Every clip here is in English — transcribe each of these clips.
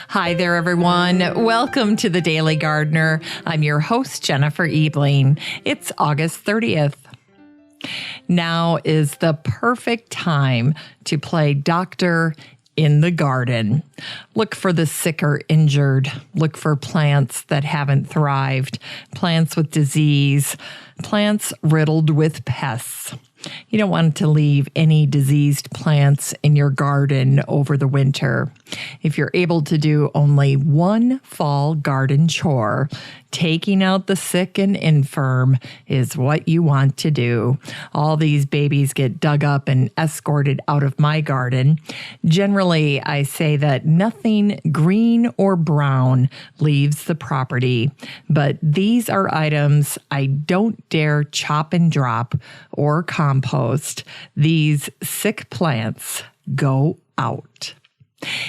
Hi there, everyone. Welcome to the Daily Gardener. I'm your host, Jennifer Ebling. It's August 30th. Now is the perfect time to play doctor in the garden. Look for the sick or injured. Look for plants that haven't thrived, plants with disease, plants riddled with pests. You don't want to leave any diseased plants in your garden over the winter. If you're able to do only one fall garden chore, taking out the sick and infirm is what you want to do. All these babies get dug up and escorted out of my garden. Generally, I say that nothing green or brown leaves the property, but these are items I don't dare chop and drop or compost. These sick plants go out.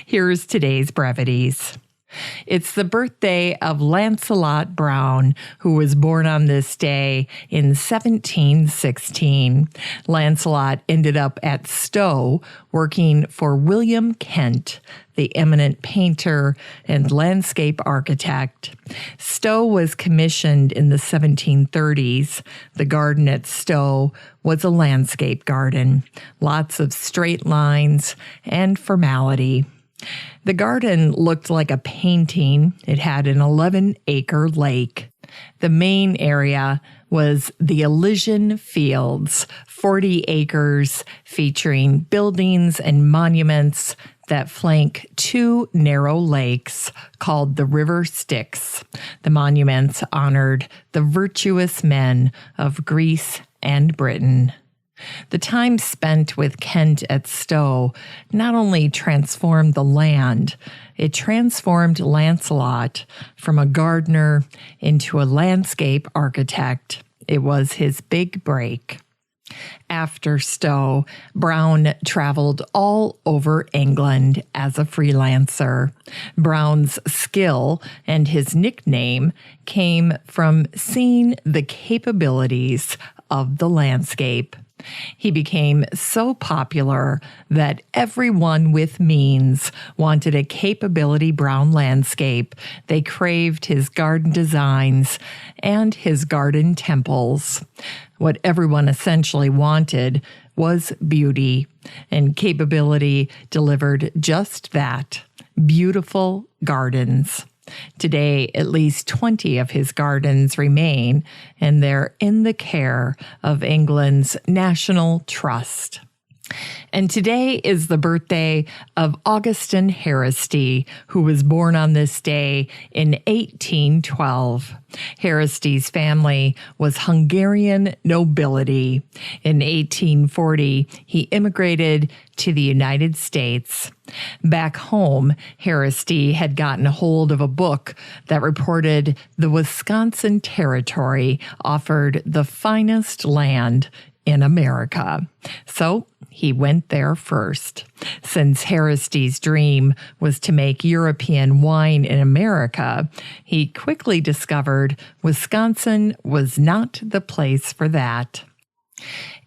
Here's today's brevities. It's the birthday of Lancelot Brown, who was born on this day in 1716. Lancelot ended up at Stowe working for William Kent, the eminent painter and landscape architect. Stowe was commissioned in the 1730s. The garden at Stowe was a landscape garden, lots of straight lines and formality. The garden looked like a painting. It had an 11-acre lake. The main area was the Elysian Fields, 40 acres featuring buildings and monuments that flank two narrow lakes called the River Styx. The monuments honored the virtuous men of Greece and Britain. The time spent with Kent at Stowe not only transformed the land, it transformed Lancelot from a gardener into a landscape architect. It was his big break. After Stowe, Brown traveled all over England as a freelancer. Brown's skill and his nickname came from seeing the capabilities of the landscape. He became so popular that everyone with means wanted a capability Brown landscape. They craved his garden designs and his garden temples. What everyone essentially wanted was beauty, and capability delivered just that, beautiful gardens. Today, at least 20 of his gardens remain, and they're in the care of England's National Trust. And today is the birthday of Agoston Haraszthy, who was born on this day in 1812. Haraszthy's family was Hungarian nobility. In 1840, he immigrated to the United States. Back home, Haraszthy had gotten a hold of a book that reported the Wisconsin Territory offered the finest land in America. So he went there first. Since Haraszthy's dream was to make European wine in America, he quickly discovered Wisconsin was not the place for that.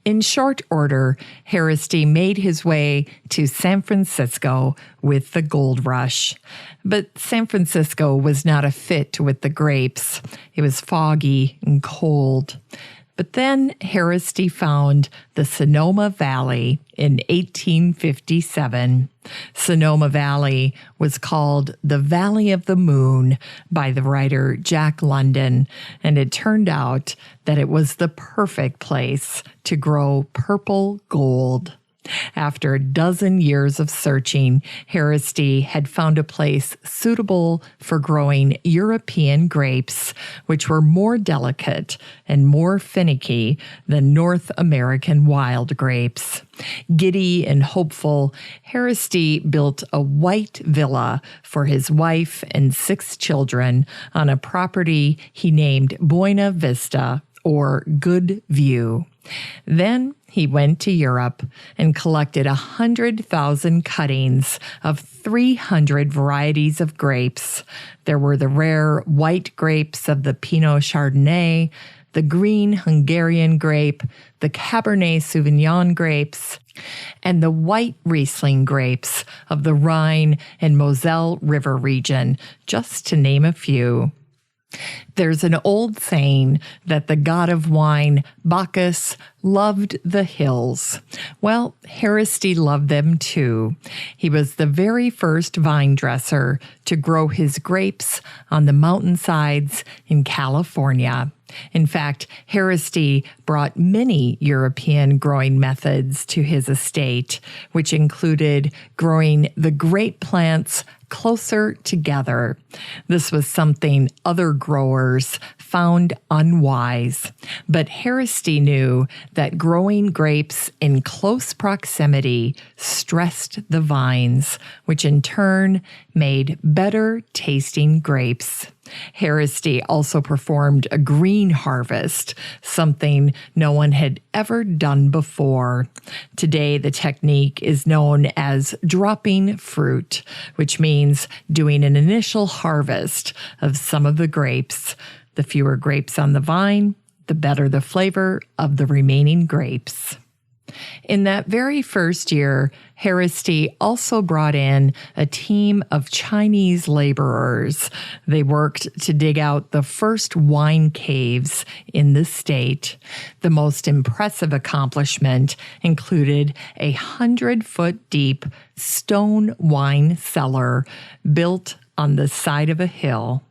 In short order, Haraszthy made his way to San Francisco with the gold rush. But San Francisco was not a fit with the grapes. It was foggy and cold. But then Haraszthy found the Sonoma Valley in 1857. Sonoma Valley was called the Valley of the Moon by the writer Jack London, and it turned out that it was the perfect place to grow purple gold. After a dozen years of searching, Haraszthy had found a place suitable for growing European grapes, which were more delicate and more finicky than North American wild grapes. Giddy and hopeful, Haraszthy built a white villa for his wife and 6 children on a property he named Buena Vista, or Good View. Then he went to Europe and collected 100,000 cuttings of 300 varieties of grapes. There were the rare white grapes of the Pinot Chardonnay, the green Hungarian grape, the Cabernet Sauvignon grapes, and the white Riesling grapes of the Rhine and Moselle River region, just to name a few. There's an old saying that the god of wine, Bacchus, loved the hills. Well, Haraszthy loved them too. He was the very first vine dresser to grow his grapes on the mountainsides in California. In fact, Haraszthy brought many European growing methods to his estate, which included growing the grape plants closer together. This was something other growers found unwise. But Haraszthy knew that growing grapes in close proximity stressed the vines, which in turn made better tasting grapes. Haraszthy also performed a green harvest, something no one had ever done before. Today, the technique is known as dropping fruit, which means doing an initial harvest of some of the grapes. The fewer grapes on the vine, the better the flavor of the remaining grapes. In that very first year, Haraszthy also brought in a team of Chinese laborers. They worked to dig out the first wine caves in the state. The most impressive accomplishment included a 100-foot deep stone wine cellar built on the side of a hill.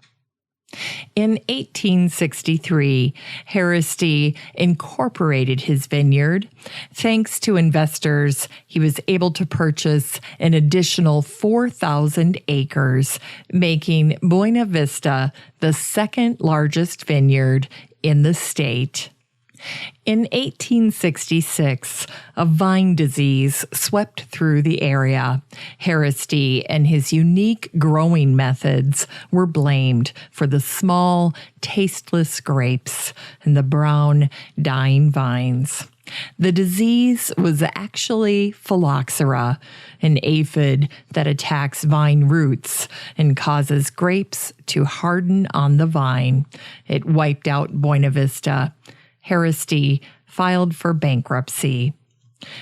In 1863, Haraszthy incorporated his vineyard. Thanks to investors, he was able to purchase an additional 4,000 acres, making Buena Vista the second largest vineyard in the state. In 1866, a vine disease swept through the area. Haraszthy and his unique growing methods were blamed for the small, tasteless grapes and the brown, dying vines. The disease was actually phylloxera, an aphid that attacks vine roots and causes grapes to harden on the vine. It wiped out Buena Vista. Haraszthy filed for bankruptcy.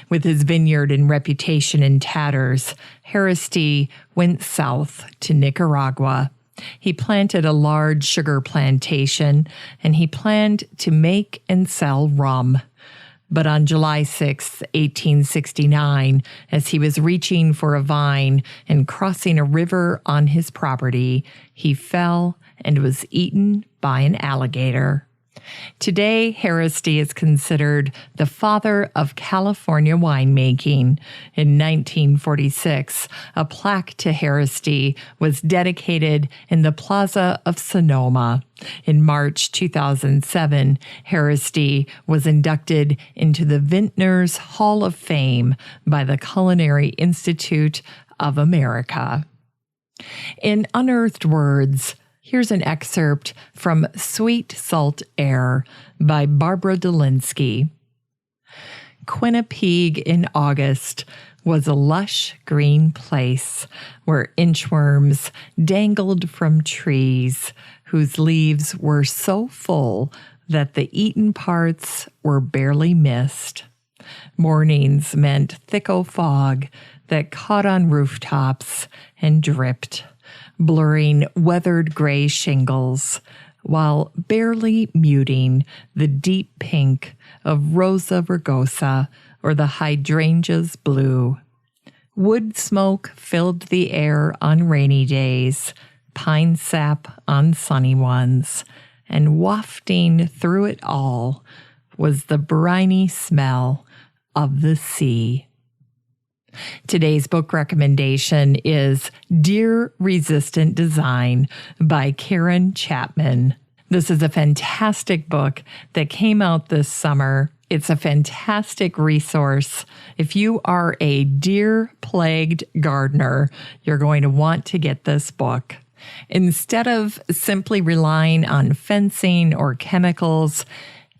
With his vineyard and reputation in tatters, Haraszthy went south to Nicaragua. He planted a large sugar plantation, and he planned to make and sell rum. But on July 6, 1869, as he was reaching for a vine and crossing a river on his property, he fell and was eaten by an alligator. Today, Haraszthy is considered the father of California winemaking. In 1946, a plaque to Haraszthy was dedicated in the Plaza of Sonoma. In March 2007, Haraszthy was inducted into the Vintners Hall of Fame by the Culinary Institute of America. In Unearthed Words, here's an excerpt from Sweet Salt Air by Barbara Delinsky. Quinnipiac in August was a lush green place where inchworms dangled from trees whose leaves were so full that the eaten parts were barely missed. Mornings meant thicko fog that caught on rooftops and dripped, blurring weathered gray shingles, while barely muting the deep pink of Rosa rugosa or the hydrangea's blue. Wood smoke filled the air on rainy days, pine sap on sunny ones, and wafting through it all was the briny smell of the sea. Today's book recommendation is Deer-Resistant Design by Karen Chapman. This is a fantastic book that came out this summer. It's a fantastic resource. If you are a deer-plagued gardener, you're going to want to get this book. Instead of simply relying on fencing or chemicals,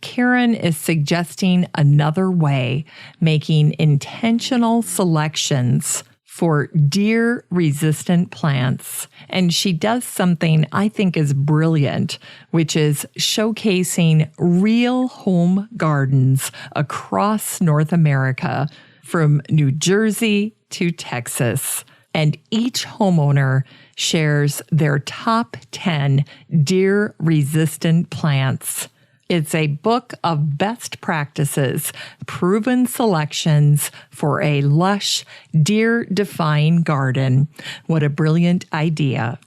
Karen is suggesting another way, making intentional selections for deer-resistant plants. And she does something I think is brilliant, which is showcasing real home gardens across North America, from New Jersey to Texas. And each homeowner shares their top 10 deer-resistant plants. It's a book of best practices, proven selections for a lush, deer-defying garden. What a brilliant idea.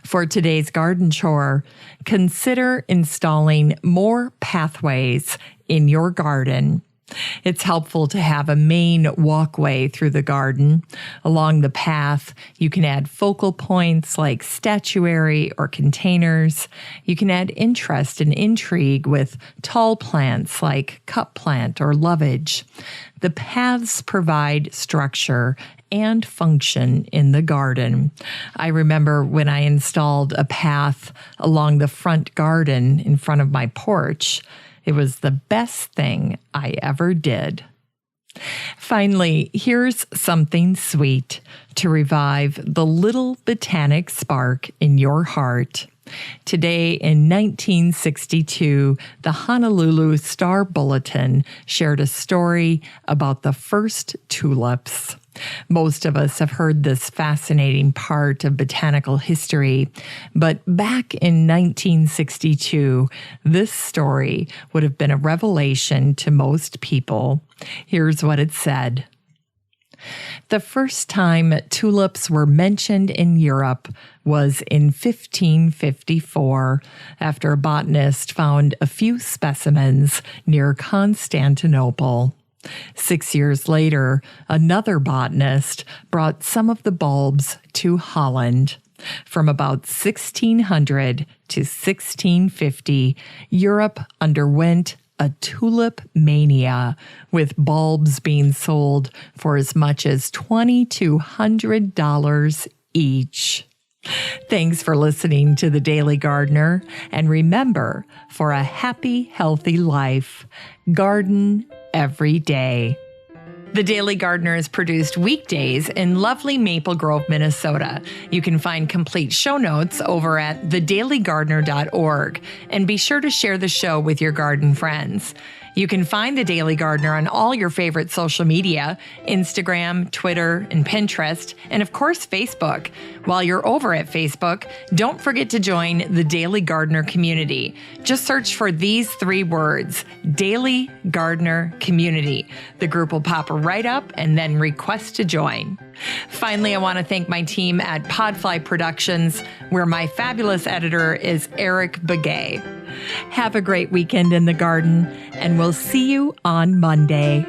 For today's garden chore, consider installing more pathways in your garden. It's helpful to have a main walkway through the garden. Along the path, you can add focal points like statuary or containers. You can add interest and intrigue with tall plants like cup plant or lovage. The paths provide structure and function in the garden. I remember when I installed a path along the front garden in front of my porch. It was the best thing I ever did. Finally, here's something sweet to revive the little botanic spark in your heart. Today in 1962, the Honolulu Star Bulletin shared a story about the first tulips. Most of us have heard this fascinating part of botanical history, but back in 1962, this story would have been a revelation to most people. Here's what it said. The first time tulips were mentioned in Europe was in 1554, after a botanist found a few specimens near Constantinople. 6 years later, another botanist brought some of the bulbs to Holland. From about 1600 to 1650, Europe underwent a tulip mania, with bulbs being sold for as much as $2,200 each. Thanks for listening to The Daily Gardener, and remember, for a happy, healthy life, garden every day. The Daily Gardener is produced weekdays in lovely Maple Grove, Minnesota. You can find complete show notes over at thedailygardener.org, and be sure to share the show with your garden friends. You can find The Daily Gardener on all your favorite social media, Instagram, Twitter, and Pinterest, and of course, Facebook. While you're over at Facebook, don't forget to join the Daily Gardener community. Just search for these 3 words, Daily Gardener Community. The group will pop right up, and then request to join. Finally, I want to thank my team at Podfly Productions, where my fabulous editor is Eric Begay. Have a great weekend in the garden, and we'll see you on Monday.